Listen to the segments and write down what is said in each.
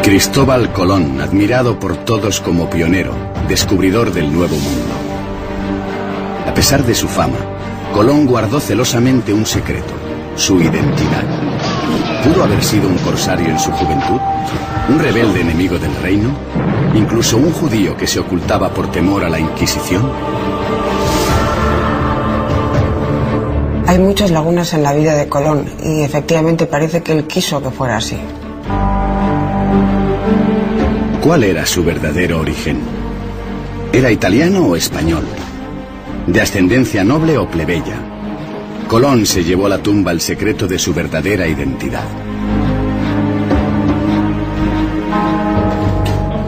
Cristóbal Colón, admirado por todos como pionero, descubridor del Nuevo Mundo. A pesar de su fama, Colón guardó celosamente un secreto, su identidad. ¿Pudo haber sido un corsario en su juventud? ¿Un rebelde enemigo del reino? ¿Incluso un judío que se ocultaba por temor a la Inquisición? Hay muchas lagunas en la vida de Colón y efectivamente parece que él quiso que fuera así. ¿Cuál era su verdadero origen? ¿Era italiano o español? ¿De ascendencia noble o plebeya? Colón se llevó a la tumba el secreto de su verdadera identidad.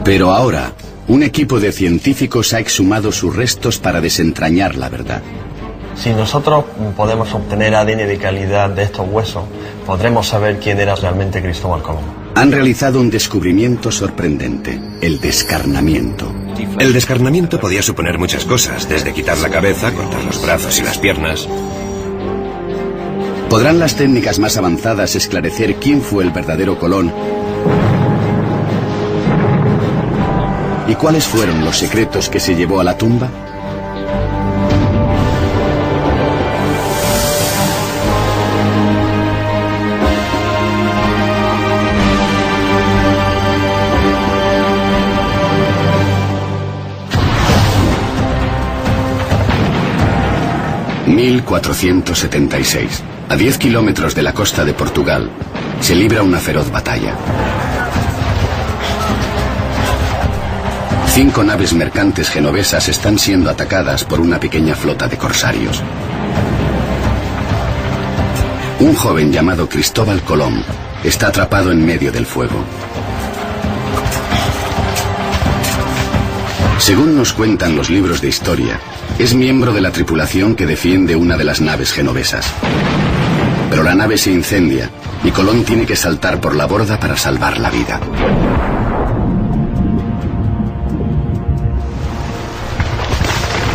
Pero ahora, un equipo de científicos ha exhumado sus restos para desentrañar la verdad. Si nosotros podemos obtener ADN de calidad de estos huesos, podremos saber quién era realmente Cristóbal Colón. Han realizado un descubrimiento sorprendente, el descarnamiento. El descarnamiento podía suponer muchas cosas, desde quitar la cabeza, cortar los brazos y las piernas. ¿Podrán las técnicas más avanzadas esclarecer quién fue el verdadero Colón? ¿Y cuáles fueron los secretos que se llevó a la tumba? ...1476... a 10 kilómetros de la costa de Portugal, se libra una feroz batalla. 5 naves mercantes genovesas están siendo atacadas por una pequeña flota de corsarios. Un joven llamado Cristóbal Colón está atrapado en medio del fuego. Según nos cuentan los libros de historia, es miembro de la tripulación que defiende una de las naves genovesas. Pero la nave se incendia y Colón tiene que saltar por la borda para salvar la vida.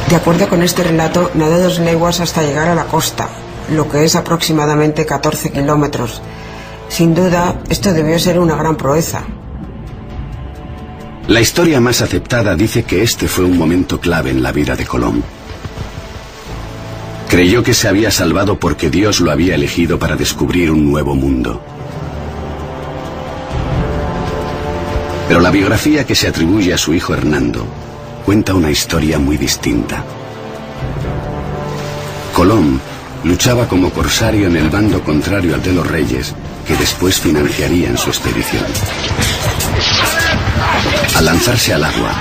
De acuerdo con este relato, nadó 2 leguas hasta llegar a la costa, lo que es aproximadamente 14 kilómetros. Sin duda, esto debió ser una gran proeza. La historia más aceptada dice que este fue un momento clave en la vida de Colón. Creyó que se había salvado porque Dios lo había elegido para descubrir un nuevo mundo. Pero la biografía que se atribuye a su hijo Hernando cuenta una historia muy distinta. Colón luchaba como corsario en el bando contrario al de los reyes, que después financiarían su expedición. Al lanzarse al agua,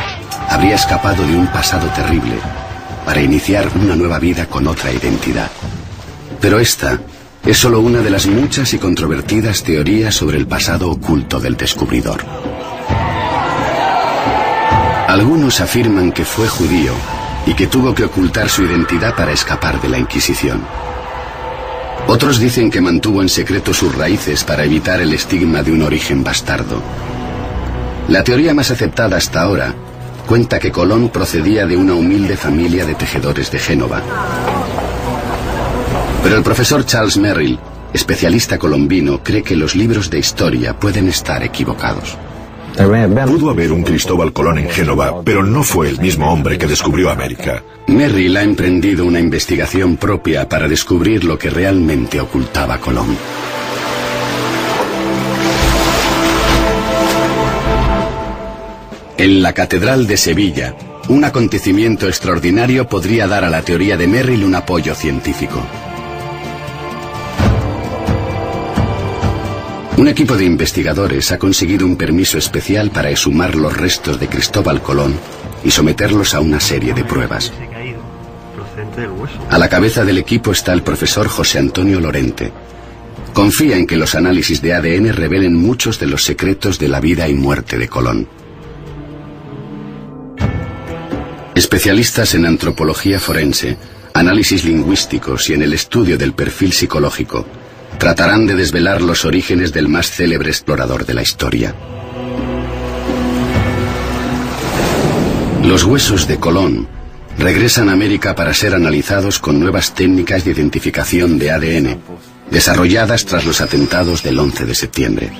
habría escapado de un pasado terrible para iniciar una nueva vida con otra identidad. Pero esta es solo una de las muchas y controvertidas teorías sobre el pasado oculto del descubridor. Algunos afirman que fue judío y que tuvo que ocultar su identidad para escapar de la Inquisición. Otros dicen que mantuvo en secreto sus raíces para evitar el estigma de un origen bastardo. La teoría más aceptada hasta ahora cuenta que Colón procedía de una humilde familia de tejedores de Génova. Pero el profesor Charles Merrill, especialista colombino, cree que los libros de historia pueden estar equivocados. Pudo haber un Cristóbal Colón en Génova, pero no fue el mismo hombre que descubrió América. Merrill ha emprendido una investigación propia para descubrir lo que realmente ocultaba Colón. En la Catedral de Sevilla, un acontecimiento extraordinario podría dar a la teoría de Merrill un apoyo científico. Un equipo de investigadores ha conseguido un permiso especial para exhumar los restos de Cristóbal Colón y someterlos a una serie de pruebas. A la cabeza del equipo está el profesor José Antonio Lorente. Confía en que los análisis de ADN revelen muchos de los secretos de la vida y muerte de Colón. Especialistas en antropología forense, análisis lingüísticos y en el estudio del perfil psicológico, tratarán de desvelar los orígenes del más célebre explorador de la historia. Los huesos de Colón regresan a América para ser analizados con nuevas técnicas de identificación de ADN, desarrolladas tras los atentados del 11 de septiembre.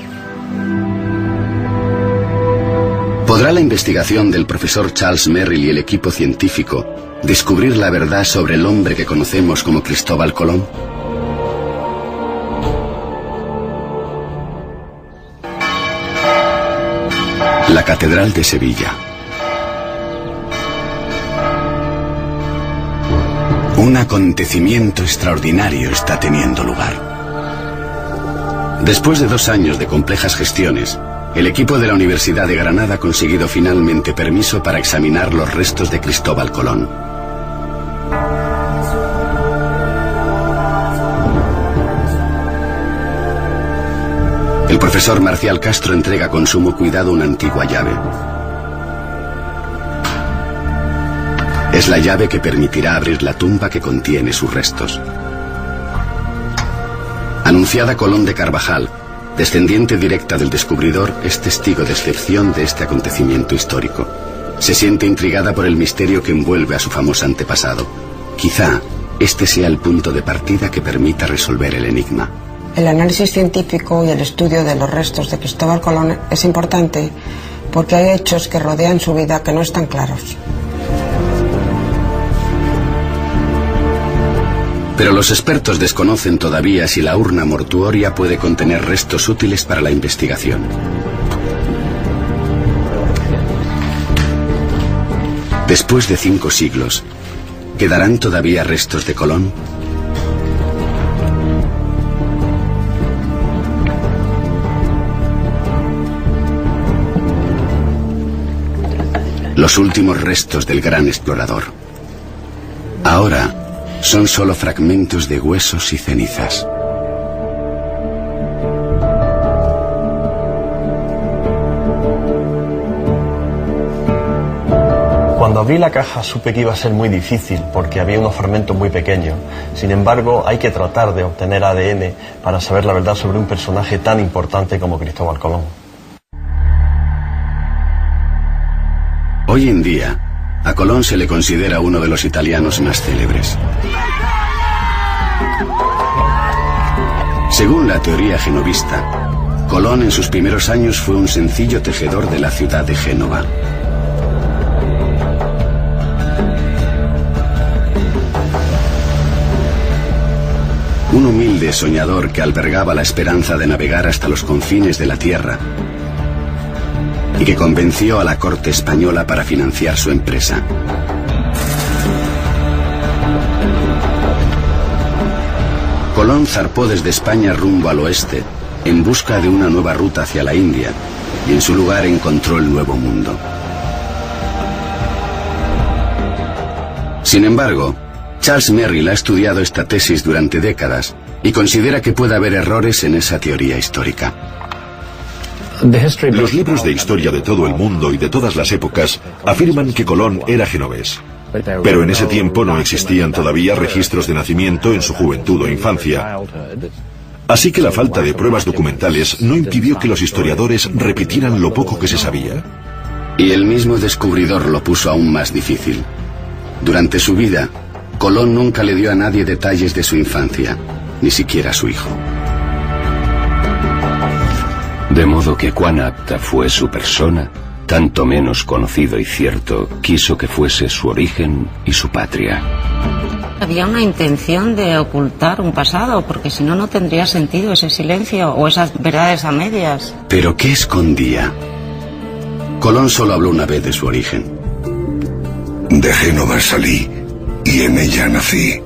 ¿Podrá la investigación del profesor Charles Merrill y el equipo científico descubrir la verdad sobre el hombre que conocemos como Cristóbal Colón? La Catedral de Sevilla. Un acontecimiento extraordinario está teniendo lugar. Después de 2 años de complejas gestiones, el equipo de la Universidad de Granada ha conseguido finalmente permiso para examinar los restos de Cristóbal Colón. El profesor Marcial Castro entrega con sumo cuidado una antigua llave. Es la llave que permitirá abrir la tumba que contiene sus restos. Anunciada Colón de Carvajal, descendiente directa del descubridor, es testigo de excepción de este acontecimiento histórico. Se siente intrigada por el misterio que envuelve a su famoso antepasado. Quizá este sea el punto de partida que permita resolver el enigma. El análisis científico y el estudio de los restos de Cristóbal Colón es importante porque hay hechos que rodean su vida que no están claros. Pero los expertos desconocen todavía si la urna mortuoria puede contener restos útiles para la investigación. Después de 5 siglos, ¿quedarán todavía restos de Colón? Los últimos restos del gran explorador. Ahora son solo fragmentos de huesos y cenizas. Cuando abrí la caja supe que iba a ser muy difícil porque había unos fragmentos muy pequeños. Sin embargo, hay que tratar de obtener ADN para saber la verdad sobre un personaje tan importante como Cristóbal Colón. Hoy en día, a Colón se le considera uno de los italianos más célebres. Según la teoría genovista, Colón en sus primeros años fue un sencillo tejedor de la ciudad de Génova. Un humilde soñador que albergaba la esperanza de navegar hasta los confines de la tierra y que convenció a la corte española para financiar su empresa. Colón zarpó desde España rumbo al oeste en busca de una nueva ruta hacia la India y en su lugar encontró el Nuevo Mundo. Sin embargo, Charles Merrill ha estudiado esta tesis durante décadas y considera que puede haber errores en esa teoría histórica. Los libros de historia de todo el mundo y de todas las épocas afirman que Colón era genovés. Pero en ese tiempo no existían todavía registros de nacimiento en su juventud o infancia. Así que la falta de pruebas documentales no impidió que los historiadores repitieran lo poco que se sabía. Y el mismo descubridor lo puso aún más difícil. Durante su vida, Colón nunca le dio a nadie detalles de su infancia, ni siquiera a su hijo. De modo que cuán apta fue su persona, tanto menos conocido y cierto quiso que fuese su origen y su patria. Había una intención de ocultar un pasado, porque si no, no tendría sentido ese silencio o esas verdades a medias. ¿Pero qué escondía? Colón solo habló una vez de su origen. De Génova salí y en ella nací.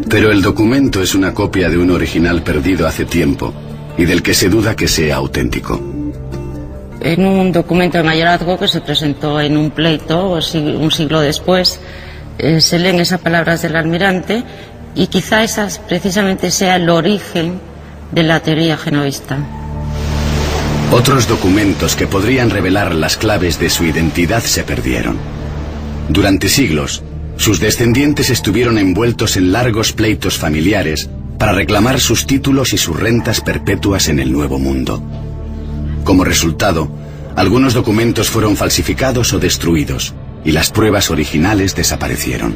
Pero el documento es una copia de un original perdido hace tiempo y del que se duda que sea auténtico. En un documento de mayorazgo que se presentó en un pleito un siglo después, se leen esas palabras del almirante y quizá esas precisamente sea el origen de la teoría genovista. Otros documentos que podrían revelar las claves de su identidad se perdieron. Durante siglos, sus descendientes estuvieron envueltos en largos pleitos familiares para reclamar sus títulos y sus rentas perpetuas en el Nuevo Mundo. Como resultado, algunos documentos fueron falsificados o destruidos, y las pruebas originales desaparecieron.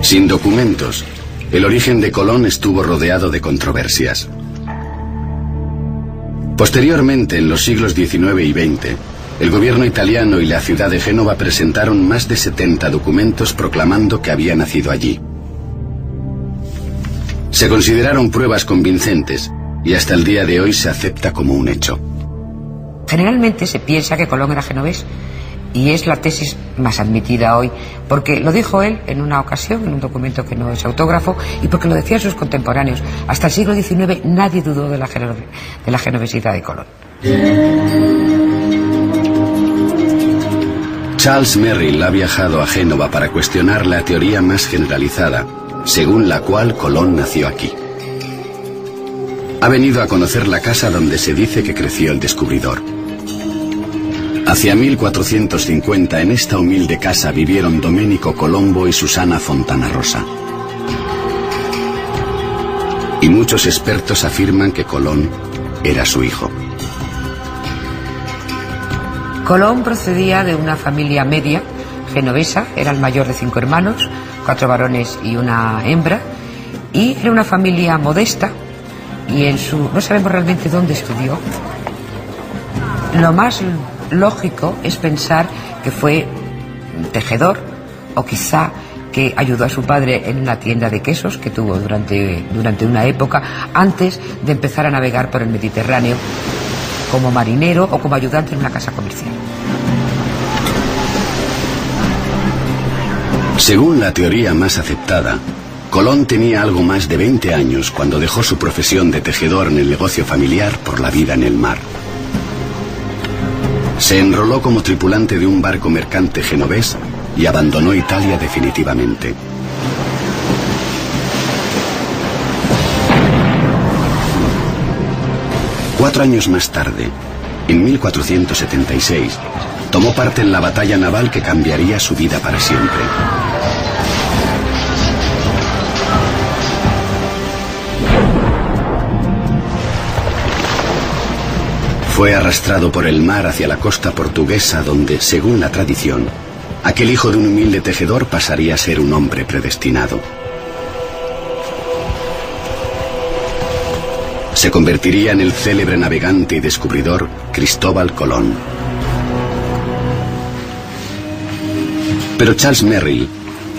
Sin documentos, el origen de Colón estuvo rodeado de controversias. Posteriormente, en los siglos XIX y XX, el gobierno italiano y la ciudad de Génova presentaron más de 70 documentos proclamando que había nacido allí. Se consideraron pruebas convincentes y hasta el día de hoy se acepta como un hecho. Generalmente se piensa que Colón era genovés y es la tesis más admitida hoy, porque lo dijo él en una ocasión, en un documento que no es autógrafo, y porque lo decían sus contemporáneos. Hasta el siglo XIX nadie dudó de la genovesidad de Colón. Charles Merrill ha viajado a Génova para cuestionar la teoría más generalizada, según la cual Colón nació aquí. Ha venido a conocer la casa donde se dice que creció el descubridor. Hacia 1450 en esta humilde casa vivieron Domenico Colombo y Susana Fontana Rosa. Y muchos expertos afirman que Colón era su hijo. Colón procedía de una familia media genovesa, era el mayor de 5 hermanos, 4 varones y una hembra, y era una familia modesta, y no sabemos realmente dónde estudió. Lo más lógico es pensar que fue tejedor, o quizá que ayudó a su padre en una tienda de quesos que tuvo durante una época, antes de empezar a navegar por el Mediterráneo como marinero o como ayudante en una casa comercial. Según la teoría más aceptada, Colón tenía algo más de 20 años cuando dejó su profesión de tejedor en el negocio familiar por la vida en el mar. Se enroló como tripulante de un barco mercante genovés y abandonó Italia definitivamente. Cuatro años más tarde, en 1476, tomó parte en la batalla naval que cambiaría su vida para siempre. Fue arrastrado por el mar hacia la costa portuguesa donde, según la tradición, aquel hijo de un humilde tejedor pasaría a ser un hombre predestinado. Se convertiría en el célebre navegante y descubridor Cristóbal Colón. Pero Charles Merrill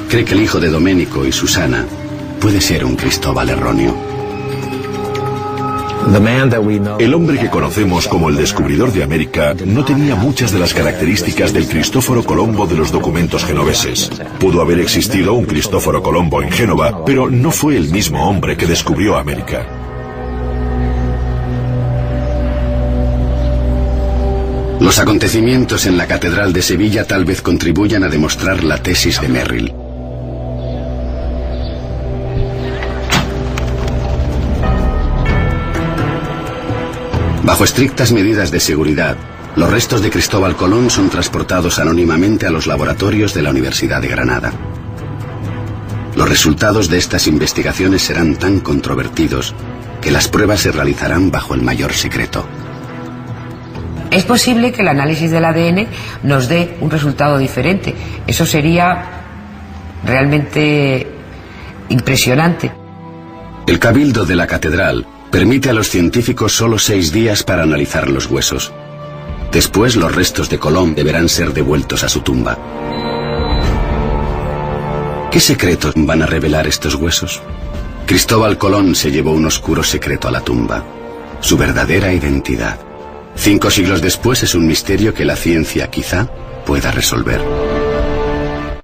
cree que el hijo de Domenico y Susana puede ser un Cristóbal erróneo. El hombre que conocemos como el descubridor de América no tenía muchas de las características del Cristóforo Colombo de los documentos genoveses. Pudo haber existido un Cristóforo Colombo en Génova, pero no fue el mismo hombre que descubrió América. Los acontecimientos en la Catedral de Sevilla tal vez contribuyan a demostrar la tesis de Merrill. Bajo estrictas medidas de seguridad, los restos de Cristóbal Colón son transportados anónimamente a los laboratorios de la Universidad de Granada. Los resultados de estas investigaciones serán tan controvertidos que las pruebas se realizarán bajo el mayor secreto. Es posible que el análisis del ADN nos dé un resultado diferente. Eso sería realmente impresionante. El Cabildo de la Catedral permite a los científicos solo 6 días para analizar los huesos. Después, los restos de Colón deberán ser devueltos a su tumba. ¿Qué secretos van a revelar estos huesos? Cristóbal Colón se llevó un oscuro secreto a la tumba: su verdadera identidad. 5 siglos después es un misterio que la ciencia quizá pueda resolver.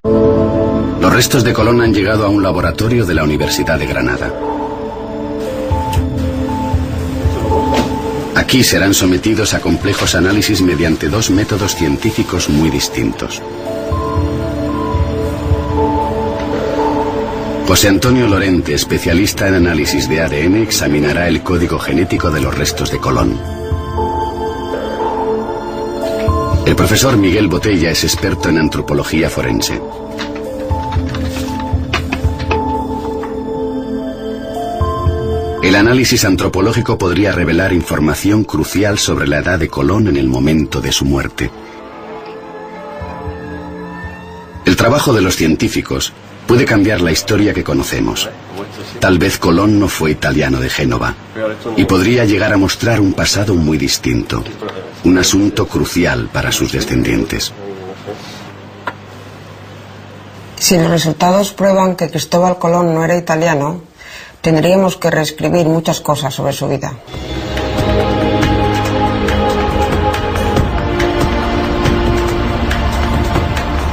Los restos de Colón han llegado a un laboratorio de la Universidad de Granada. Aquí serán sometidos a complejos análisis mediante 2 métodos científicos muy distintos. José Antonio Lorente, especialista en análisis de ADN, examinará el código genético de los restos de Colón. El profesor Miguel Botella es experto en antropología forense. El análisis antropológico podría revelar información crucial sobre la edad de Colón en el momento de su muerte. El trabajo de los científicos puede cambiar la historia que conocemos. tal vez Colón no fue italiano de Génova y podría llegar a mostrar un pasado muy distinto, un asunto crucial para sus descendientes. Si los resultados prueban que Cristóbal Colón no era italiano, tendríamos que reescribir muchas cosas sobre su vida.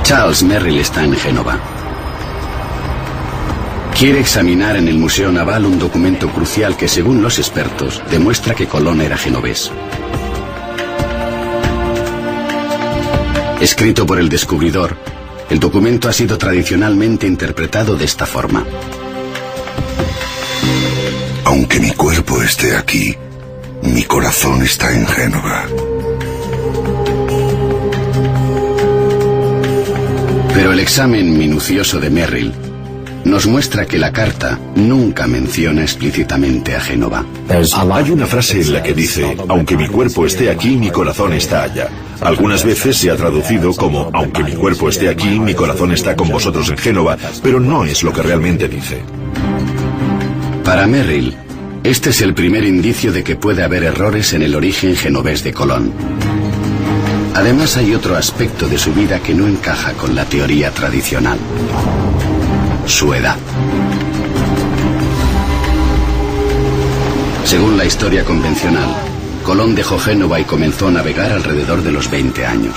Charles Merrill está en Génova. Quiere examinar en el Museo Naval un documento crucial que, según los expertos, demuestra que Colón era genovés. Escrito por el descubridor, el documento ha sido tradicionalmente interpretado de esta forma. Aunque mi cuerpo esté aquí, mi corazón está en Génova. Pero el examen minucioso de Merrill nos muestra que la carta nunca menciona explícitamente a Génova. Hay una frase en la que dice, aunque mi cuerpo esté aquí, mi corazón está allá. Algunas veces se ha traducido como, aunque mi cuerpo esté aquí, mi corazón está con vosotros en Génova, pero no es lo que realmente dice. Para Merrill, este es el primer indicio de que puede haber errores en el origen genovés de Colón. Además, hay otro aspecto de su vida que no encaja con la teoría tradicional: su edad. Según la historia convencional, Colón dejó Génova y comenzó a navegar alrededor de los 20 años.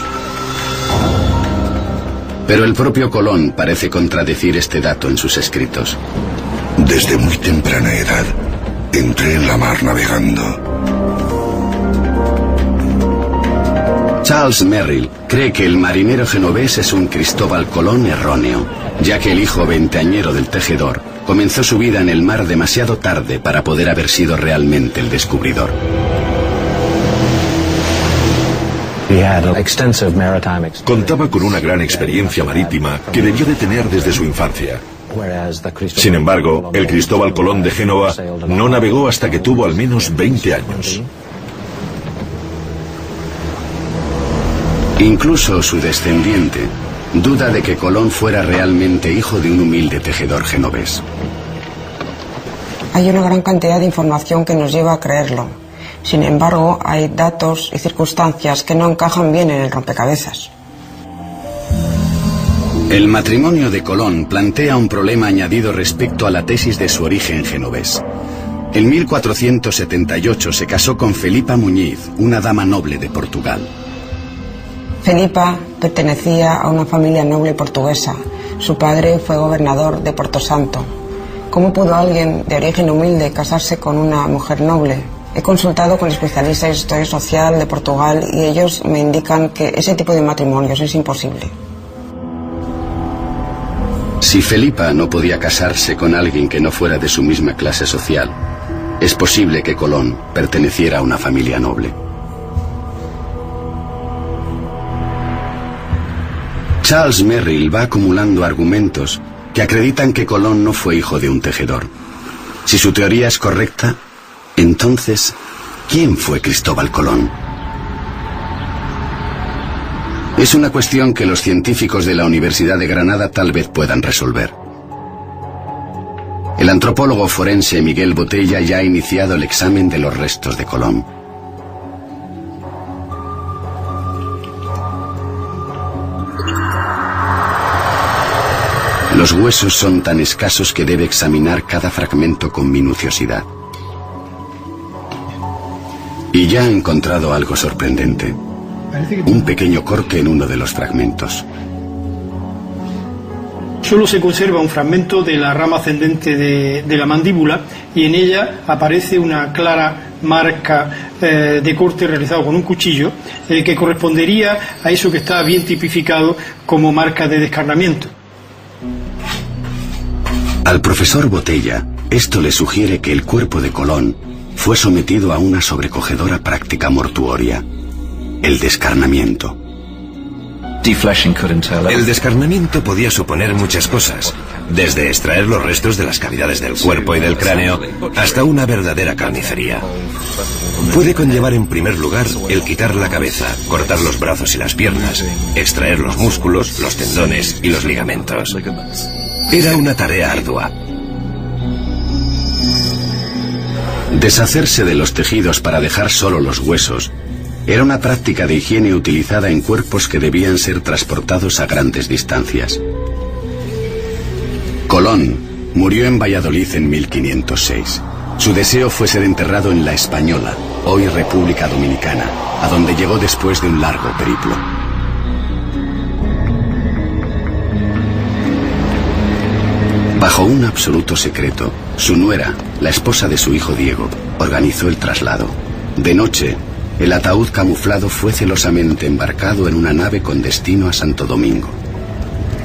Pero el propio Colón parece contradecir este dato en sus escritos. Desde muy temprana edad, entré en la mar navegando. Charles Merrill cree que el marinero genovés es un Cristóbal Colón erróneo, ya que el hijo veinteañero del tejedor comenzó su vida en el mar demasiado tarde para poder haber sido realmente el descubridor. Contaba con una gran experiencia marítima que debió de tener desde su infancia. Sin embargo, el Cristóbal Colón de Génova no navegó hasta que tuvo al menos 20 años. Incluso su descendiente duda de que Colón fuera realmente hijo de un humilde tejedor genovés. Hay una gran cantidad de información que nos lleva a creerlo. Sin embargo, hay datos y circunstancias que no encajan bien en el rompecabezas. El matrimonio de Colón plantea un problema añadido respecto a la tesis de su origen genovés. En 1478 se casó con Felipa Muñiz, una dama noble de Portugal. Felipa pertenecía a una familia noble portuguesa. Su padre fue gobernador de Porto Santo. ¿Cómo pudo alguien de origen humilde casarse con una mujer noble? He consultado con especialistas en historia social de Portugal y ellos me indican que ese tipo de matrimonios es imposible. Si Felipa no podía casarse con alguien que no fuera de su misma clase social, es posible que Colón perteneciera a una familia noble. Charles Merrill va acumulando argumentos que acreditan que Colón no fue hijo de un tejedor. Si su teoría es correcta, entonces, ¿quién fue Cristóbal Colón? Es una cuestión que los científicos de la Universidad de Granada tal vez puedan resolver. El antropólogo forense Miguel Botella ya ha iniciado el examen de los restos de Colón. Los huesos son tan escasos que debe examinar cada fragmento con minuciosidad. Y ya ha encontrado algo sorprendente. Un pequeño corte en uno de los fragmentos. Solo se conserva un fragmento de la rama ascendente de la mandíbula y en ella aparece una clara marca de corte realizado con un cuchillo que correspondería a eso que está bien tipificado como marca de descarnamiento. Al profesor Botella, esto le sugiere que el cuerpo de Colón fue sometido a una sobrecogedora práctica mortuoria, el descarnamiento. El descarnamiento podía suponer muchas cosas, desde extraer los restos de las cavidades del cuerpo y del cráneo hasta una verdadera carnicería. Puede conllevar en primer lugar el quitar la cabeza, cortar los brazos y las piernas, extraer los músculos, los tendones y los ligamentos. Era una tarea ardua. Deshacerse de los tejidos para dejar solo los huesos era una práctica de higiene utilizada en cuerpos que debían ser transportados a grandes distancias. Colón murió en Valladolid en 1506. Su deseo fue ser enterrado en La Española, hoy República Dominicana, a donde llegó después de un largo periplo. Bajo un absoluto secreto, su nuera, la esposa de su hijo Diego, organizó el traslado. De noche, el ataúd camuflado fue celosamente embarcado en una nave con destino a Santo Domingo.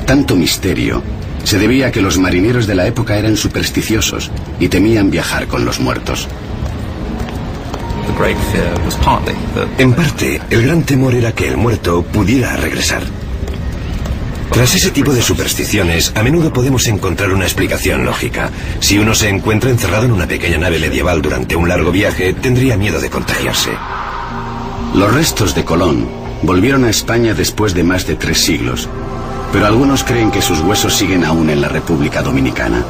Tanto misterio se debía a que los marineros de la época eran supersticiosos y temían viajar con los muertos. En parte, el gran temor era que el muerto pudiera regresar. Tras ese tipo de supersticiones, a menudo podemos encontrar una explicación lógica. Si uno se encuentra encerrado en una pequeña nave medieval durante un largo viaje, tendría miedo de contagiarse. Los restos de Colón volvieron a España después de más de 3 siglos, pero algunos creen que sus huesos siguen aún en la República Dominicana.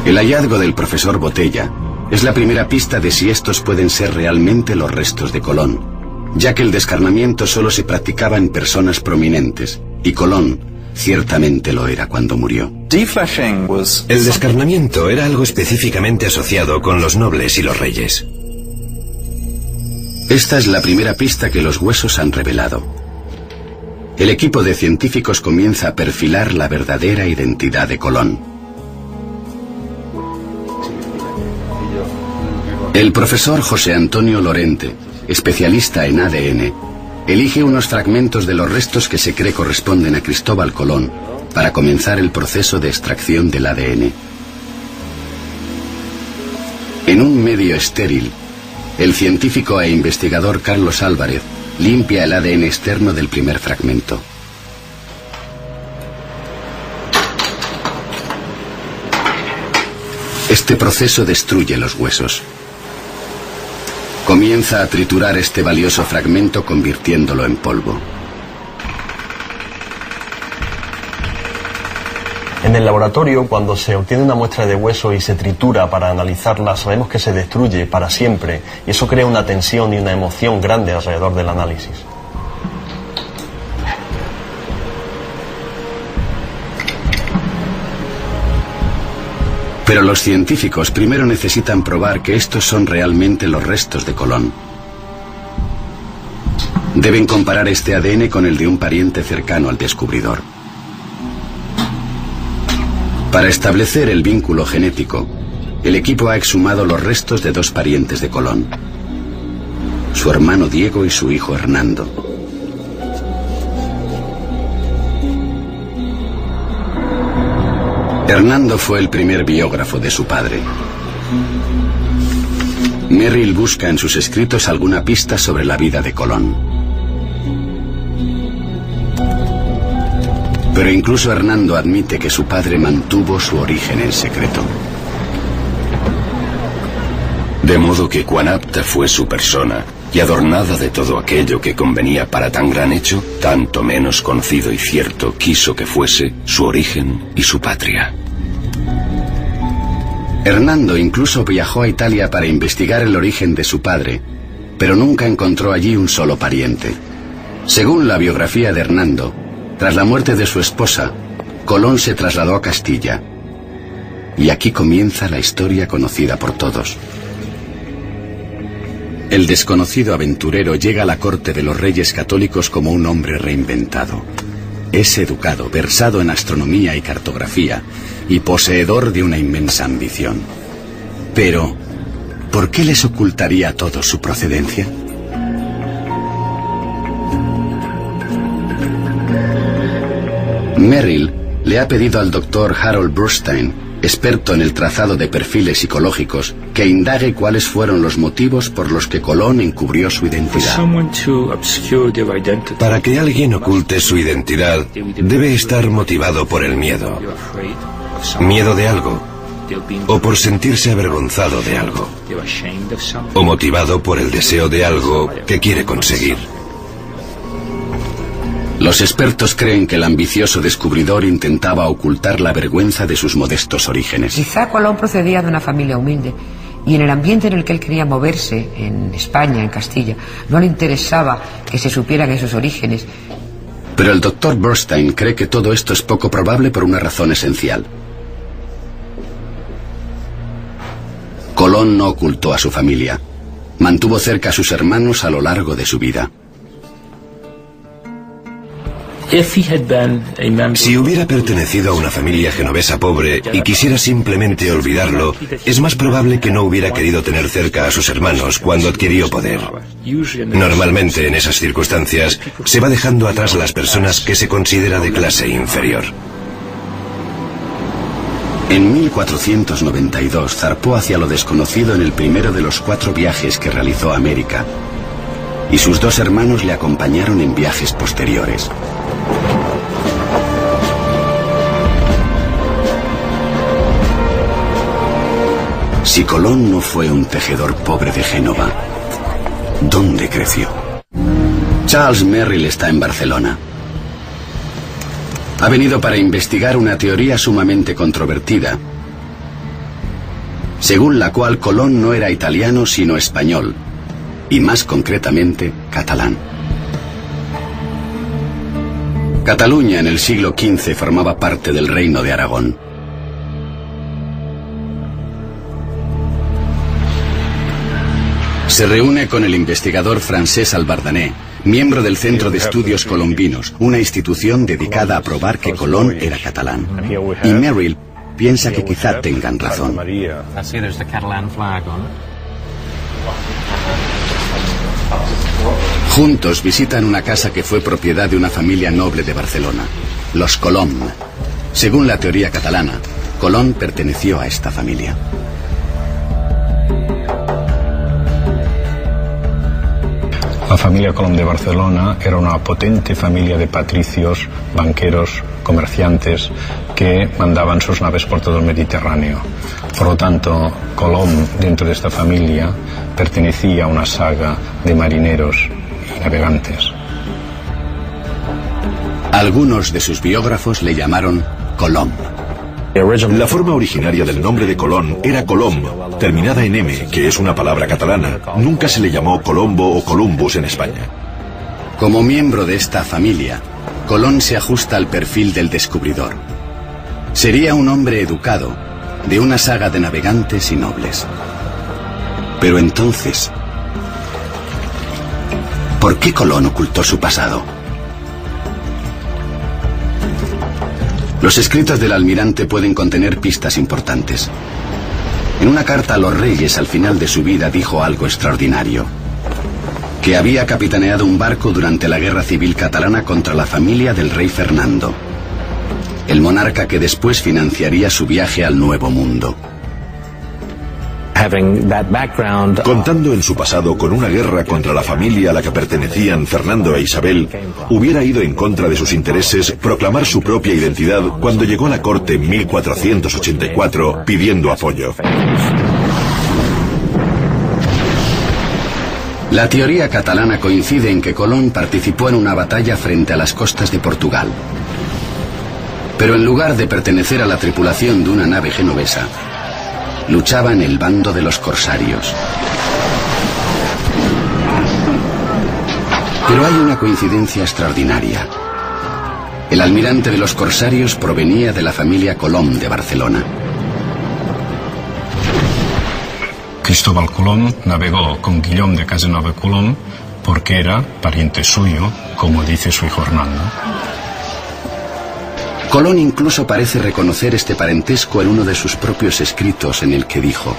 El hallazgo del profesor Botella es la primera pista de si estos pueden ser realmente los restos de Colón, ya que el descarnamiento solo se practicaba en personas prominentes, y Colón ciertamente lo era cuando murió. El descarnamiento era algo específicamente asociado con los nobles y los reyes. Esta es la primera pista que los huesos han revelado. El equipo de científicos comienza a perfilar la verdadera identidad de Colón. El profesor José Antonio Lorente, especialista en ADN, elige unos fragmentos de los restos que se cree corresponden a Cristóbal Colón para comenzar el proceso de extracción del ADN. En un medio estéril, el científico e investigador Carlos Álvarez limpia el ADN externo del primer fragmento. Este proceso destruye los huesos. Comienza a triturar este valioso fragmento convirtiéndolo en polvo. En el laboratorio, cuando se obtiene una muestra de hueso y se tritura para analizarla, sabemos que se destruye para siempre, y eso crea una tensión y una emoción grande alrededor del análisis. Pero los científicos primero necesitan probar que estos son realmente los restos de Colón. Deben comparar este ADN con el de un pariente cercano al descubridor. Para establecer el vínculo genético, el equipo ha exhumado los restos de 2 parientes de Colón: su hermano Diego y su hijo Hernando. Hernando fue el primer biógrafo de su padre. Merrill busca en sus escritos alguna pista sobre la vida de Colón. Pero incluso Hernando admite que su padre mantuvo su origen en secreto. De modo que cuán apta fue su persona, y adornada de todo aquello que convenía para tan gran hecho, tanto menos conocido y cierto quiso que fuese su origen y su patria. Hernando incluso viajó a Italia para investigar el origen de su padre, pero nunca encontró allí un solo pariente. Según la biografía de Hernando, tras la muerte de su esposa, Colón se trasladó a Castilla. Y aquí comienza la historia conocida por todos. El desconocido aventurero llega a la corte de los reyes católicos como un hombre reinventado. Es educado, versado en astronomía y cartografía, y poseedor de una inmensa ambición. Pero, ¿por qué les ocultaría a todos su procedencia? Merrill le ha pedido al doctor Harold Burstein, experto en el trazado de perfiles psicológicos, que indague cuáles fueron los motivos por los que Colón encubrió su identidad. Para que alguien oculte su identidad, debe estar motivado por el miedo. Miedo de algo, o por sentirse avergonzado de algo, o motivado por el deseo de algo que quiere conseguir. Los expertos creen que el ambicioso descubridor intentaba ocultar la vergüenza de sus modestos orígenes. Quizá Colón procedía de una familia humilde y en el ambiente en el que él quería moverse, en España, en Castilla, no le interesaba que se supieran esos orígenes. Pero el doctor Bernstein cree que todo esto es poco probable por una razón esencial. Colón no ocultó a su familia. Mantuvo cerca a sus hermanos a lo largo de su vida. Si hubiera pertenecido a una familia genovesa pobre y quisiera simplemente olvidarlo, es más probable que no hubiera querido tener cerca a sus hermanos cuando adquirió poder. Normalmente, en esas circunstancias, se va dejando atrás a las personas que se considera de clase inferior. En 1492 zarpó hacia lo desconocido en el primero de los 4 viajes que realizó a América, y sus 2 hermanos le acompañaron en viajes posteriores. Si Colón no fue un tejedor pobre de Génova, ¿dónde creció? Charles Merrill está en Barcelona. Ha venido para investigar una teoría sumamente controvertida, según la cual Colón no era italiano sino español, y más concretamente catalán. Cataluña en el siglo XV formaba parte del Reino de Aragón. Se reúne con el investigador Francesc Albardané, miembro del Centro de Estudios Colombinos, una institución dedicada a probar que Colón era catalán. Y Merrill piensa que quizá tengan razón. Juntos visitan una casa que fue propiedad de una familia noble de Barcelona, los Colom. Según la teoría catalana, Colón perteneció a esta familia. La familia Colom de Barcelona era una potente familia de patricios, banqueros, comerciantes que mandaban sus naves por todo el Mediterráneo. Por lo tanto, Colom, dentro de esta familia, pertenecía a una saga de marineros y navegantes. Algunos de sus biógrafos le llamaron Colom. La forma originaria del nombre de Colón era Colom, terminada en M, que es una palabra catalana. Nunca se le llamó Colombo o Columbus en España. Como miembro de esta familia, Colón se ajusta al perfil del descubridor. Sería un hombre educado, de una saga de navegantes y nobles. Pero entonces, ¿por qué Colón ocultó su pasado? Los escritos del almirante pueden contener pistas importantes. En una carta a los reyes al final de su vida dijo algo extraordinario: que había capitaneado un barco durante la guerra civil catalana contra la familia del rey Fernando, el monarca que después financiaría su viaje al Nuevo Mundo. Contando en su pasado con una guerra contra la familia a la que pertenecían Fernando e Isabel, hubiera ido en contra de sus intereses proclamar su propia identidad cuando llegó a la corte en 1484 pidiendo apoyo. La teoría catalana coincide en que Colón participó en una batalla frente a las costas de Portugal. Pero en lugar de pertenecer a la tripulación de una nave genovesa, luchaba en el bando de los corsarios. Pero hay una coincidencia extraordinaria. El almirante de los corsarios provenía de la familia Colom de Barcelona. Cristóbal Colón navegó con Guillaume de Casanova Colom porque era pariente suyo, como dice su hijo Hernando. Colón incluso parece reconocer este parentesco en uno de sus propios escritos, en el que dijo: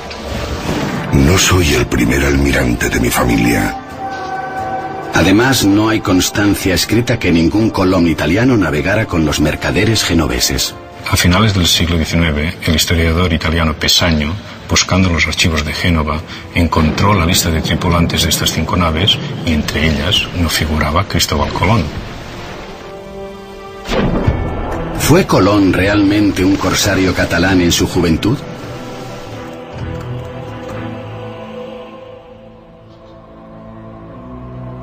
no soy el primer almirante de mi familia. Además, no hay constancia escrita que ningún Colón italiano navegara con los mercaderes genoveses. A finales del siglo XIX, el historiador italiano Pesagno, buscando los archivos de Génova, encontró la lista de tripulantes de estas 5 naves y entre ellas no figuraba Cristóbal Colón. ¿Fue Colón realmente un corsario catalán en su juventud?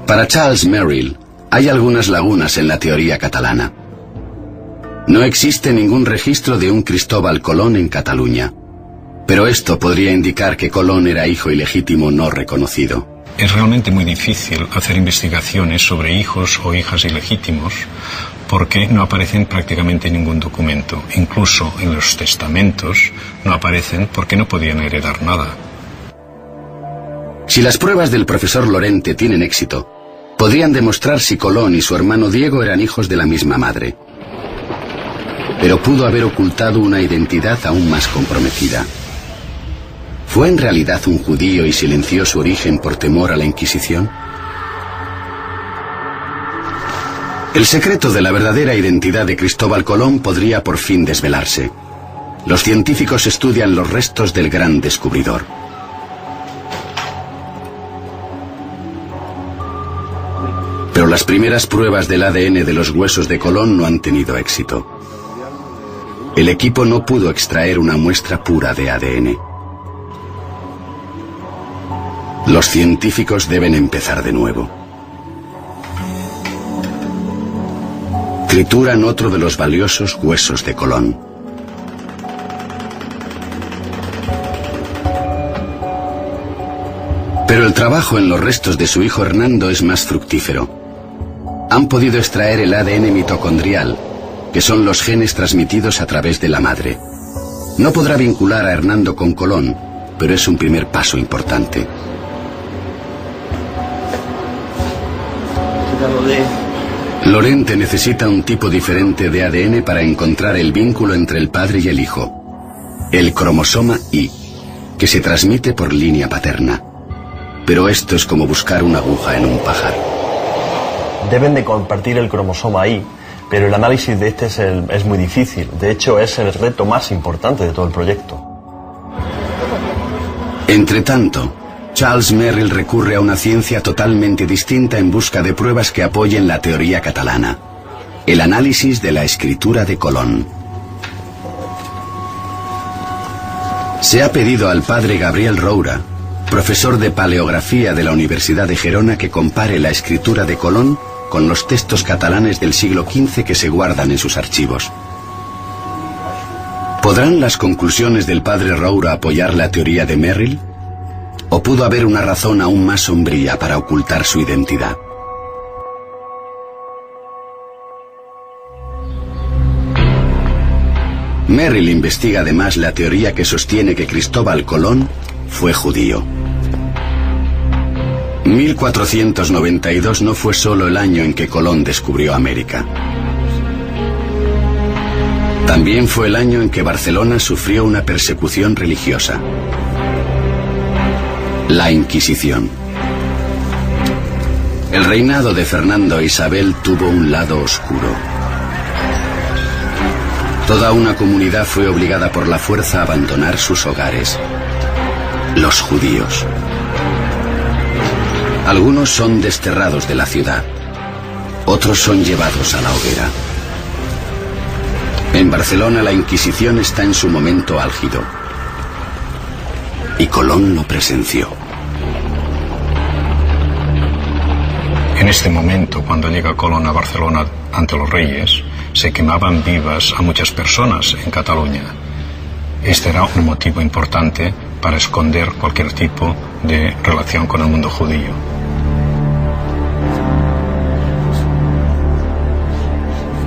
Para Charles Merrill, Hay algunas lagunas en la teoría catalana. No existe ningún registro de un Cristóbal Colón en Cataluña, pero esto podría indicar que Colón era hijo ilegítimo no reconocido. Es realmente muy difícil hacer investigaciones sobre hijos o hijas ilegítimos porque no aparecen prácticamente en ningún documento. Incluso en los testamentos no aparecen porque no podían heredar nada. Si las pruebas del profesor Lorente tienen éxito, podrían demostrar si Colón y su hermano Diego eran hijos de la misma madre. Pero pudo haber ocultado una identidad aún más comprometida. ¿Fue en realidad un judío y silenció su origen por temor a la Inquisición? El secreto de la verdadera identidad de Cristóbal Colón podría por fin desvelarse. Los científicos estudian los restos del gran descubridor. Pero las primeras pruebas del ADN de los huesos de Colón no han tenido éxito. El equipo no pudo extraer una muestra pura de ADN. Los científicos deben empezar de nuevo. Trituran otro de los valiosos huesos de Colón. Pero el trabajo en los restos de su hijo Hernando es más fructífero. Han podido extraer el ADN mitocondrial, que son los genes transmitidos a través de la madre. No podrá vincular a Hernando con Colón, pero es un primer paso importante. Lorente necesita un tipo diferente de ADN para encontrar el vínculo entre el padre y el hijo, el cromosoma Y, que se transmite por línea paterna. Pero esto es como buscar una aguja en un pajar. Deben de compartir el cromosoma Y, pero el análisis de este es muy difícil. De hecho, es el reto más importante de todo el proyecto. Entretanto, Charles Merrill recurre a una ciencia totalmente distinta en busca de pruebas que apoyen la teoría catalana: el análisis de la escritura de Colón. Se ha pedido al padre Gabriel Roura, profesor de paleografía de la Universidad de Gerona, que compare la escritura de Colón con los textos catalanes del siglo XV que se guardan en sus archivos. ¿Podrán las conclusiones del padre Roura apoyar la teoría de Merrill? ¿O pudo haber una razón aún más sombría para ocultar su identidad? Merrill investiga además la teoría que sostiene que Cristóbal Colón fue judío. 1492 no fue solo el año en que Colón descubrió América. También fue el año en que Barcelona sufrió una persecución religiosa: la Inquisición. El reinado de Fernando e Isabel tuvo un lado oscuro. Toda una comunidad fue obligada por la fuerza a abandonar sus hogares: los judíos. Algunos son desterrados de la ciudad, otros son llevados a la hoguera. En Barcelona la Inquisición está en su momento álgido, y Colón lo presenció. En este momento, cuando llega Colón a Barcelona ante los reyes, se quemaban vivas a muchas personas en Cataluña. Este era un motivo importante para esconder cualquier tipo de relación con el mundo judío.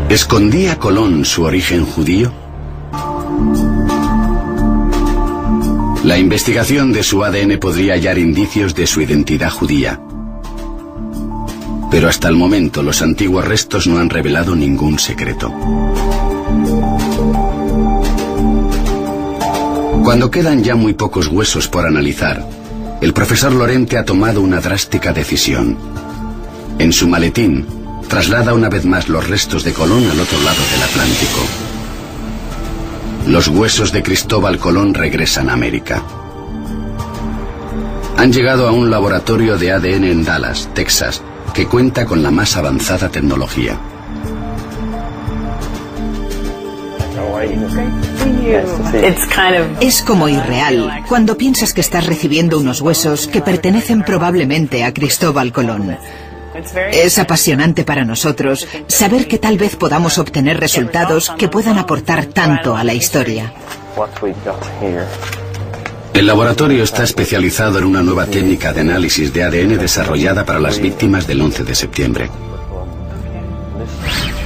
¿Escondía Colón su origen judío? La investigación de su ADN podría hallar indicios de su identidad judía. Pero hasta el momento los antiguos restos no han revelado ningún secreto. Cuando quedan ya muy pocos huesos por analizar, el profesor Lorente ha tomado una drástica decisión. En su maletín, traslada una vez más los restos de Colón al otro lado del Atlántico. Los huesos de Cristóbal Colón regresan a América. Han llegado a un laboratorio de ADN en Dallas, Texas, que cuenta con la más avanzada tecnología. Es como irreal cuando piensas que estás recibiendo unos huesos que pertenecen probablemente a Cristóbal Colón. Es apasionante para nosotros saber que tal vez podamos obtener resultados que puedan aportar tanto a la historia. El laboratorio está especializado en una nueva técnica de análisis de ADN desarrollada para las víctimas del 11 de septiembre.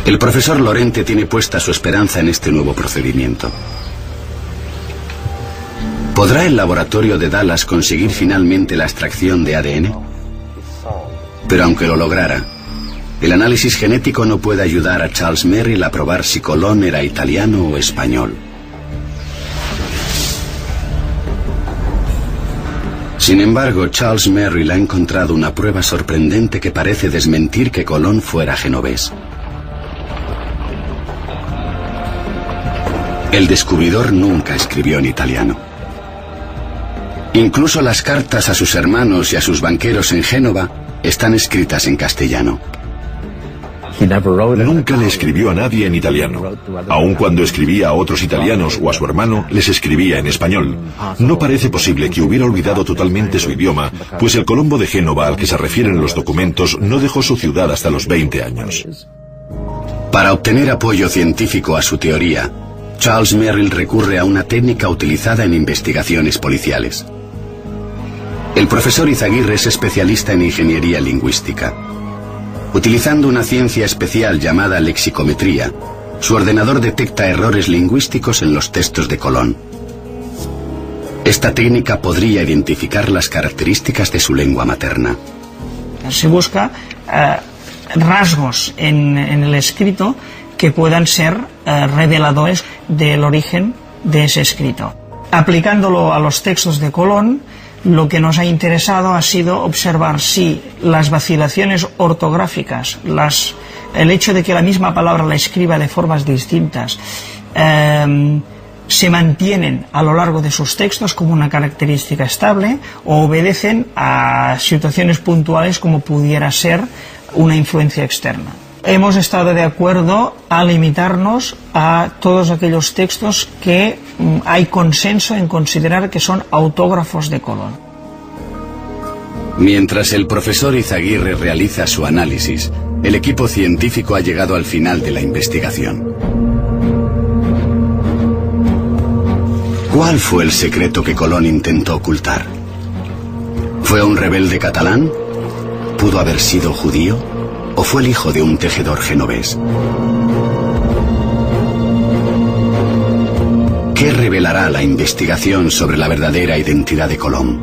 El profesor Lorente tiene puesta su esperanza en este nuevo procedimiento. ¿Podrá el laboratorio de Dallas conseguir finalmente la extracción de ADN? Pero aunque lo lograra, el análisis genético no puede ayudar a Charles Merrill a probar si Colón era italiano o español. Sin embargo, Charles Merrill ha encontrado una prueba sorprendente que parece desmentir que Colón fuera genovés. El descubridor nunca escribió en italiano. Incluso las cartas a sus hermanos y a sus banqueros en Génova están escritas en castellano. Nunca le escribió a nadie en italiano. Aun cuando escribía a otros italianos o a su hermano, les escribía en español. No parece posible que hubiera olvidado totalmente su idioma, pues el Colombo de Génova al que se refieren los documentos no dejó su ciudad hasta los 20 años. Para obtener apoyo científico a su teoría, Charles Merrill recurre a una técnica utilizada en investigaciones policiales. El profesor Izaguirre es especialista en ingeniería lingüística. Utilizando una ciencia especial llamada lexicometría, su ordenador detecta errores lingüísticos en los textos de Colón. Esta técnica podría identificar las características de su lengua materna. Se busca rasgos en el escrito que puedan ser reveladores del origen de ese escrito. Aplicándolo a los textos de Colón, lo que nos ha interesado ha sido observar si las vacilaciones ortográficas, el hecho de que la misma palabra la escriba de formas distintas, se mantienen a lo largo de sus textos como una característica estable o obedecen a situaciones puntuales como pudiera ser una influencia externa. Hemos estado de acuerdo a limitarnos a todos aquellos textos que hay consenso en considerar que son autógrafos de Colón. Mientras el profesor Izaguirre realiza su análisis, el equipo científico ha llegado al final de la investigación. ¿Cuál fue el secreto que Colón intentó ocultar? ¿Fue un rebelde catalán? ¿Pudo haber sido judío? ¿O fue el hijo de un tejedor genovés? ¿Qué revelará la investigación sobre la verdadera identidad de Colón?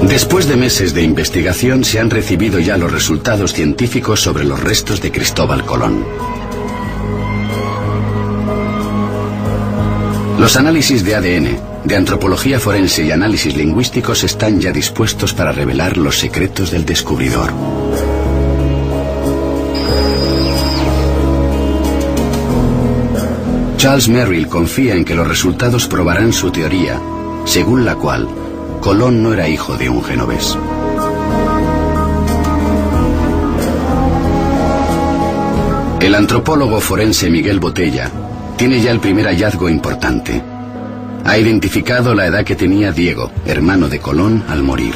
Después de meses de investigación se han recibido ya los resultados científicos sobre los restos de Cristóbal Colón. Los análisis de ADN, de antropología forense y análisis lingüísticos están ya dispuestos para revelar los secretos del descubridor. Charles Merrill confía en que los resultados probarán su teoría, según la cual Colón no era hijo de un genovés. El antropólogo forense Miguel Botella tiene ya el primer hallazgo importante. Ha identificado la edad que tenía Diego, hermano de Colón, al morir.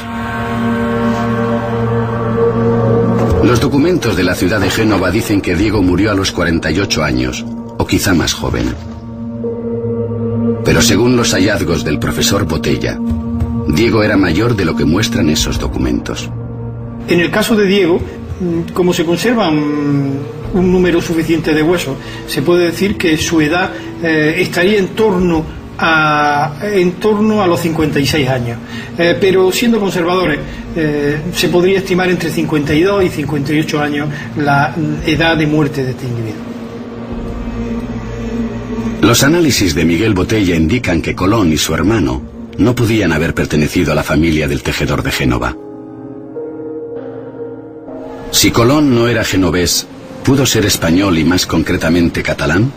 Los documentos de la ciudad de Génova dicen que Diego murió a los 48 años, o quizá más joven. Pero según los hallazgos del profesor Botella, Diego era mayor de lo que muestran esos documentos. En el caso de Diego, como se conservan un número suficiente de huesos, se puede decir que su edad estaría en torno a los 56 años. Pero siendo conservadores, se podría estimar entre 52 y 58 años la edad de muerte de este individuo. Los análisis de Miguel Botella indican que Colón y su hermano no podían haber pertenecido a la familia del tejedor de Génova. Si Colón no era genovés, ¿pudo ser español y más concretamente catalán?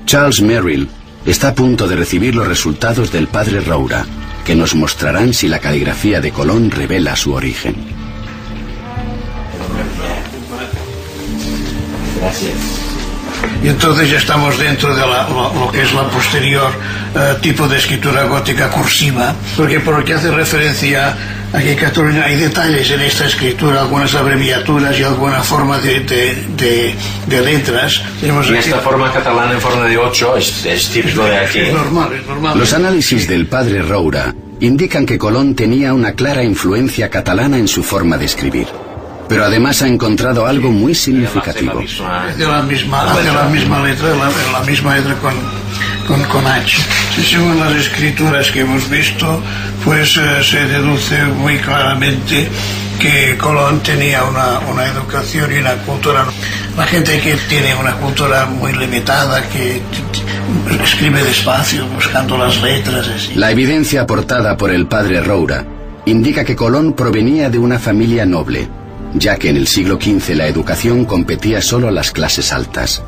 Charles Merrill está a punto de recibir los resultados del padre Roura, que nos mostrarán si la caligrafía de Colón revela su origen. Gracias. Y entonces ya estamos dentro de lo que es la posterior tipo de escritura gótica cursiva, porque por lo que hace referencia a que en Cataluña hay detalles en esta escritura, algunas abreviaturas y alguna forma de letras. Y esta forma catalana en forma de 8 es típico de aquí. Es normal. Los análisis del padre Roura indican que Colón tenía una clara influencia catalana en su forma de escribir. Pero además ha encontrado algo muy significativo. Hace la misma letra, la misma letra con H. Según las escrituras que hemos visto, pues se deduce muy claramente que Colón tenía una educación y una cultura. La gente que tiene una cultura muy limitada, que escribe despacio, buscando las letras. Así. La evidencia aportada por el padre Roura indica que Colón provenía de una familia noble, ya que en el siglo XV la educación competía solo a las clases altas.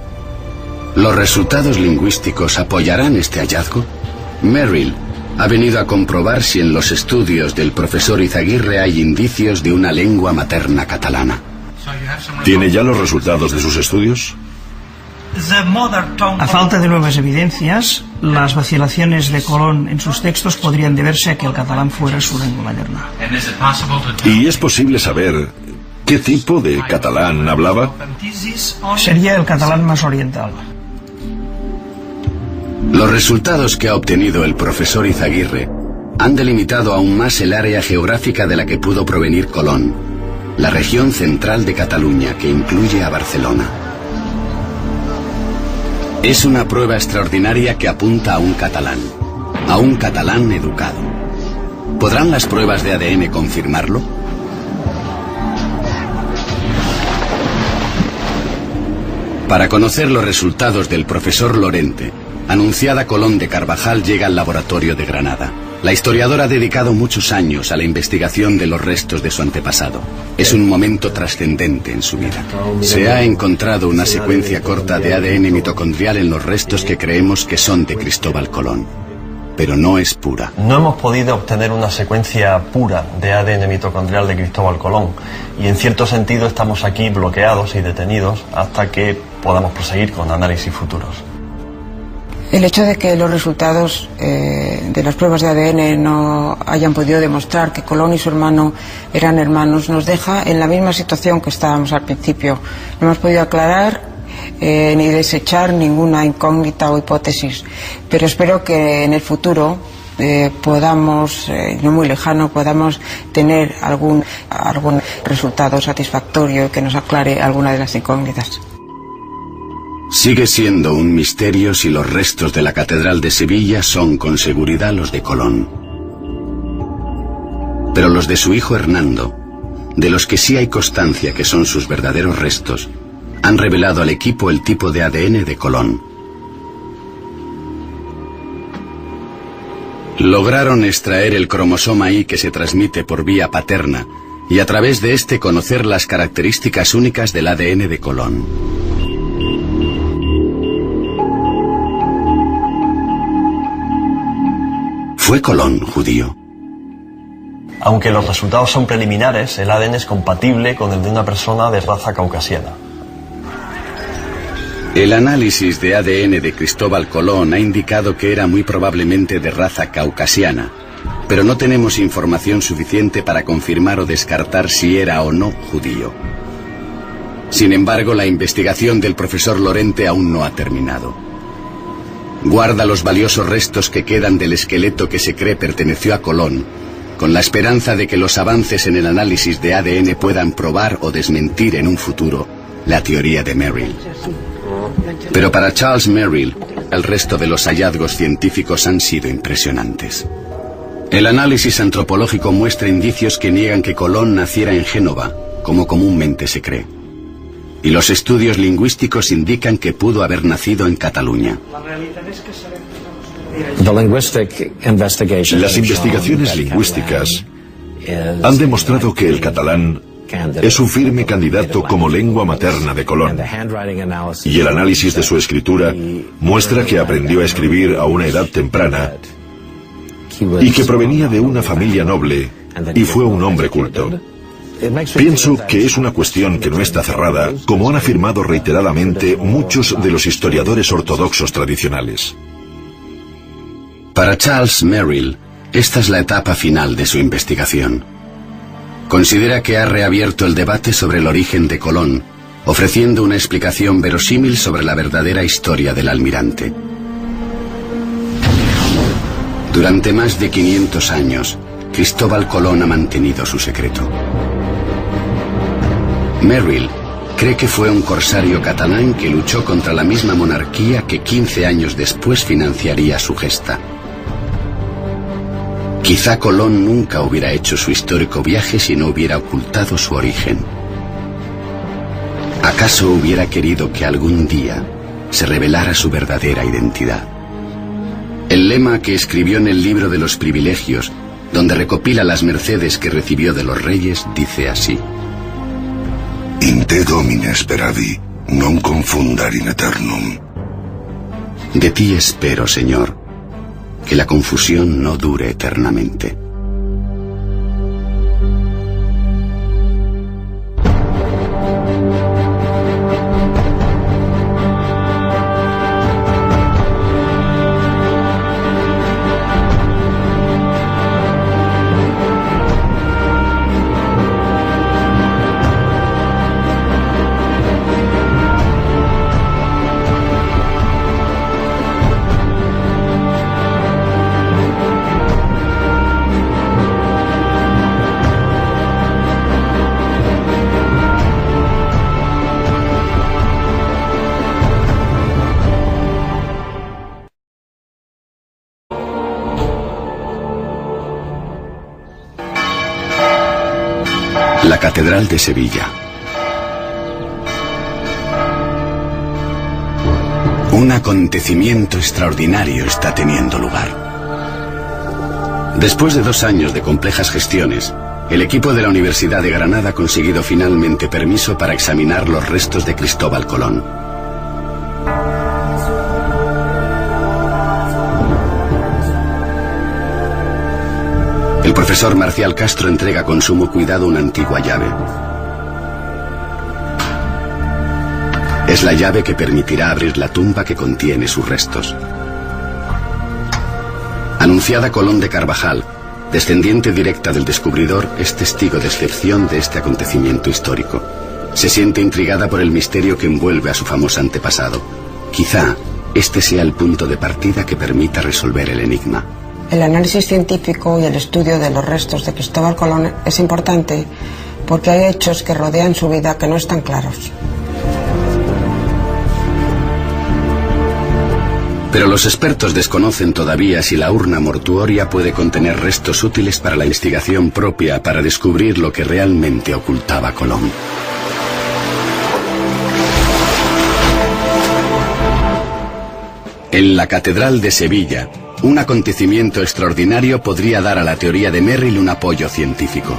¿Los resultados lingüísticos apoyarán este hallazgo? Merrill ha venido a comprobar si en los estudios del profesor Izaguirre hay indicios de una lengua materna catalana. ¿Tiene ya los resultados de sus estudios? A falta de nuevas evidencias, las vacilaciones de Colón en sus textos podrían deberse a que el catalán fuera su lengua materna. ¿Y es posible saber qué tipo de catalán hablaba? Sería el catalán más oriental. Los resultados que ha obtenido el profesor Izaguirre han delimitado aún más el área geográfica de la que pudo provenir Colón, la región central de Cataluña, que incluye a Barcelona. Es una prueba extraordinaria que apunta a un catalán educado. ¿Podrán las pruebas de ADN confirmarlo? Para conocer los resultados del profesor Lorente, Anunciada Colón de Carvajal llega al laboratorio de Granada. La historiadora ha dedicado muchos años a la investigación de los restos de su antepasado. Es un momento trascendente en su vida. Se ha encontrado una secuencia corta de ADN mitocondrial en los restos que creemos que son de Cristóbal Colón. Pero no es pura. No hemos podido obtener una secuencia pura de ADN mitocondrial de Cristóbal Colón y en cierto sentido estamos aquí bloqueados y detenidos hasta que podamos proseguir con análisis futuros. El hecho de que los resultados de las pruebas de ADN no hayan podido demostrar que Colón y su hermano eran hermanos nos deja en la misma situación que estábamos al principio. No hemos podido aclarar ni desechar ninguna incógnita o hipótesis, pero espero que en el futuro podamos, no muy lejano, podamos tener algún resultado satisfactorio que nos aclare alguna de las incógnitas. Sigue siendo un misterio si los restos de la Catedral de Sevilla son con seguridad los de Colón. Pero los de su hijo Hernando, de los que sí hay constancia que son sus verdaderos restos, han revelado al equipo el tipo de ADN de Colón. Lograron extraer el cromosoma Y que se transmite por vía paterna y a través de este conocer las características únicas del ADN de Colón. ¿Fue Colón judío? Aunque los resultados son preliminares, el ADN es compatible con el de una persona de raza caucasiana. El análisis de ADN de Cristóbal Colón ha indicado que era muy probablemente de raza caucasiana, pero no tenemos información suficiente para confirmar o descartar si era o no judío. Sin embargo, la investigación del profesor Lorente aún no ha terminado. Guarda los valiosos restos que quedan del esqueleto que se cree perteneció a Colón, con la esperanza de que los avances en el análisis de ADN puedan probar o desmentir en un futuro la teoría de Merrill. Pero para Charles Merrill, el resto de los hallazgos científicos han sido impresionantes. El análisis antropológico muestra indicios que niegan que Colón naciera en Génova, como comúnmente se cree. Y los estudios lingüísticos indican que pudo haber nacido en Cataluña. Las investigaciones lingüísticas han demostrado que el catalán es un firme candidato como lengua materna de Colón. Y el análisis de su escritura muestra que aprendió a escribir a una edad temprana y que provenía de una familia noble y fue un hombre culto. Pienso que es una cuestión que no está cerrada, como han afirmado reiteradamente muchos de los historiadores ortodoxos tradicionales. Para Charles Merrill, esta es la etapa final de su investigación. Considera que ha reabierto el debate sobre el origen de Colón, ofreciendo una explicación verosímil sobre la verdadera historia del almirante. Durante más de 500 años, Cristóbal Colón ha mantenido su secreto. Merrill cree que fue un corsario catalán que luchó contra la misma monarquía que 15 años después financiaría su gesta. Quizá Colón nunca hubiera hecho su histórico viaje si no hubiera ocultado su origen. ¿Acaso hubiera querido que algún día se revelara su verdadera identidad? El lema que escribió en el libro de los privilegios, donde recopila las mercedes que recibió de los reyes, dice así: In te domine speravi, non confundar in eternum. De ti espero, Señor, que la confusión no dure eternamente. La Catedral de Sevilla. Un acontecimiento extraordinario está teniendo lugar. Después de 2 años de complejas gestiones, el equipo de la Universidad de Granada ha conseguido finalmente permiso para examinar los restos de Cristóbal Colón. El profesor Marcial Castro entrega con sumo cuidado una antigua llave. Es la llave que permitirá abrir la tumba que contiene sus restos. Anunciada Colón de Carvajal, descendiente directa del descubridor, es testigo de excepción de este acontecimiento histórico. Se siente intrigada por el misterio que envuelve a su famoso antepasado. Quizá este sea el punto de partida que permita resolver el enigma. El análisis científico y el estudio de los restos de Cristóbal Colón es importante porque hay hechos que rodean su vida que no están claros. Pero los expertos desconocen todavía si la urna mortuoria puede contener restos útiles para la investigación propia para descubrir lo que realmente ocultaba Colón. En la Catedral de Sevilla, un acontecimiento extraordinario podría dar a la teoría de Merrill un apoyo científico.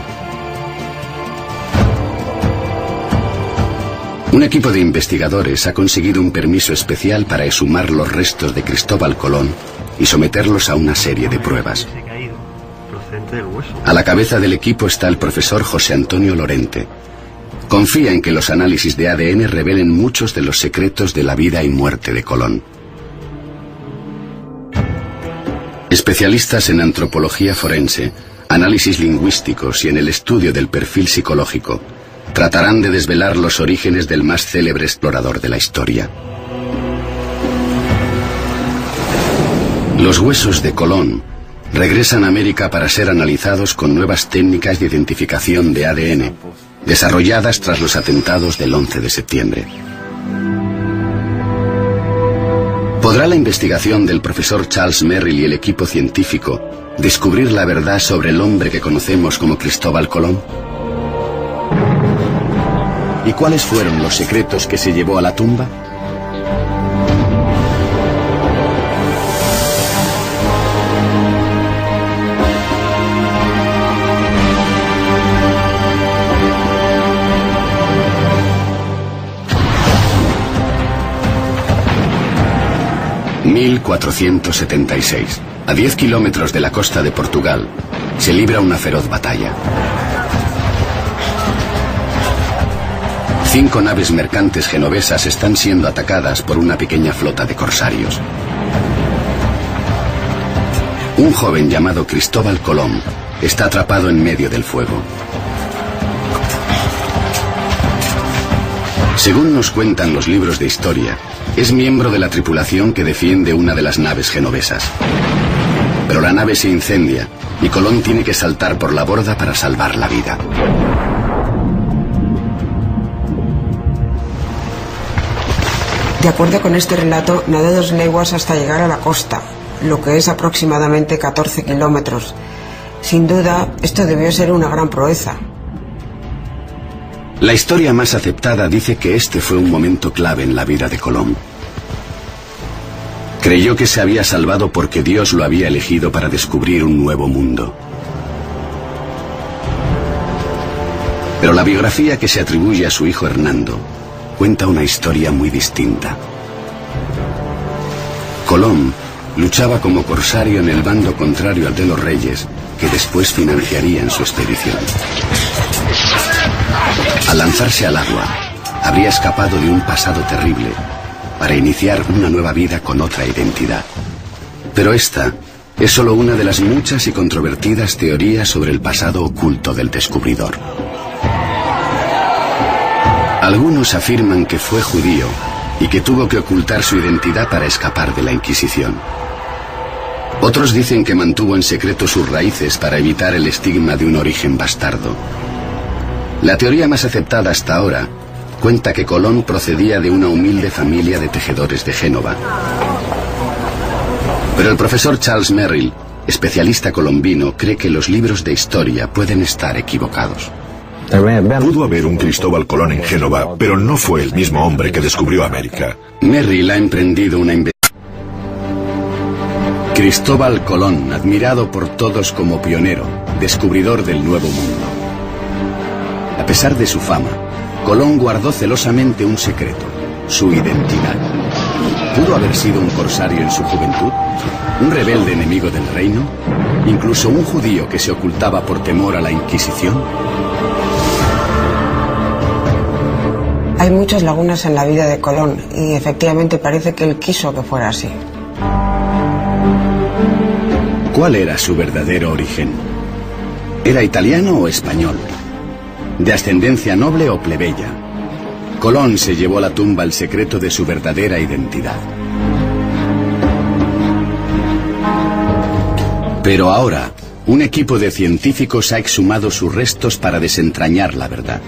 Un equipo de investigadores ha conseguido un permiso especial para exhumar los restos de Cristóbal Colón y someterlos a una serie de pruebas. A la cabeza del equipo está el profesor José Antonio Lorente. Confía en que los análisis de ADN revelen muchos de los secretos de la vida y muerte de Colón. Especialistas en antropología forense, análisis lingüísticos y en el estudio del perfil psicológico, tratarán de desvelar los orígenes del más célebre explorador de la historia. Los huesos de Colón regresan a América para ser analizados con nuevas técnicas de identificación de ADN, desarrolladas tras los atentados del 11 de septiembre. ¿Podrá la investigación del profesor Charles Merrill y el equipo científico descubrir la verdad sobre el hombre que conocemos como Cristóbal Colón? ¿Y cuáles fueron los secretos que se llevó a la tumba? ...1476... a 10 kilómetros de la costa de Portugal, se libra una feroz batalla. 5 naves mercantes genovesas están siendo atacadas por una pequeña flota de corsarios. Un joven llamado Cristóbal Colón está atrapado en medio del fuego. Según nos cuentan los libros de historia, es miembro de la tripulación que defiende una de las naves genovesas. Pero la nave se incendia y Colón tiene que saltar por la borda para salvar la vida. De acuerdo con este relato, nadó 2 leguas hasta llegar a la costa, lo que es aproximadamente 14 kilómetros. Sin duda, esto debió ser una gran proeza. La historia más aceptada dice que este fue un momento clave en la vida de Colón. Creyó que se había salvado porque Dios lo había elegido para descubrir un nuevo mundo. Pero la biografía que se atribuye a su hijo Hernando cuenta una historia muy distinta. Colón luchaba como corsario en el bando contrario al de los reyes, que después financiarían su expedición. Al lanzarse al agua, habría escapado de un pasado terrible para iniciar una nueva vida con otra identidad. Pero esta es solo una de las muchas y controvertidas teorías sobre el pasado oculto del descubridor. Algunos afirman que fue judío y que tuvo que ocultar su identidad para escapar de la Inquisición. Otros dicen que mantuvo en secreto sus raíces para evitar el estigma de un origen bastardo. La teoría más aceptada hasta ahora cuenta que Colón procedía de una humilde familia de tejedores de Génova. Pero el profesor Charles Merrill, especialista colombino, cree que los libros de historia pueden estar equivocados. Pudo haber un Cristóbal Colón en Génova, pero no fue el mismo hombre que descubrió América. Merrill ha emprendido una investigación. Cristóbal Colón, admirado por todos como pionero, descubridor del Nuevo Mundo. A pesar de su fama, Colón guardó celosamente un secreto, su identidad. ¿Pudo haber sido un corsario en su juventud? ¿Un rebelde enemigo del reino? ¿Incluso un judío que se ocultaba por temor a la Inquisición? Hay muchas lagunas en la vida de Colón y efectivamente parece que él quiso que fuera así. ¿Cuál era su verdadero origen? ¿Era italiano o español? ¿De ascendencia noble o plebeya? Colón se llevó a la tumba el secreto de su verdadera identidad. Pero ahora, un equipo de científicos ha exhumado sus restos para desentrañar la verdad.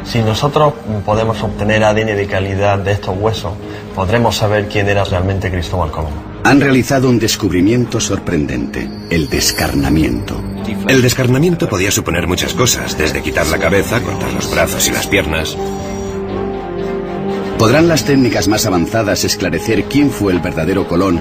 Si nosotros podemos obtener ADN de calidad de estos huesos, podremos saber quién era realmente Cristóbal Colón. Han realizado un descubrimiento sorprendente, el descarnamiento. El descarnamiento podía suponer muchas cosas, desde quitar la cabeza, cortar los brazos y las piernas. ¿Podrán las técnicas más avanzadas esclarecer quién fue el verdadero Colón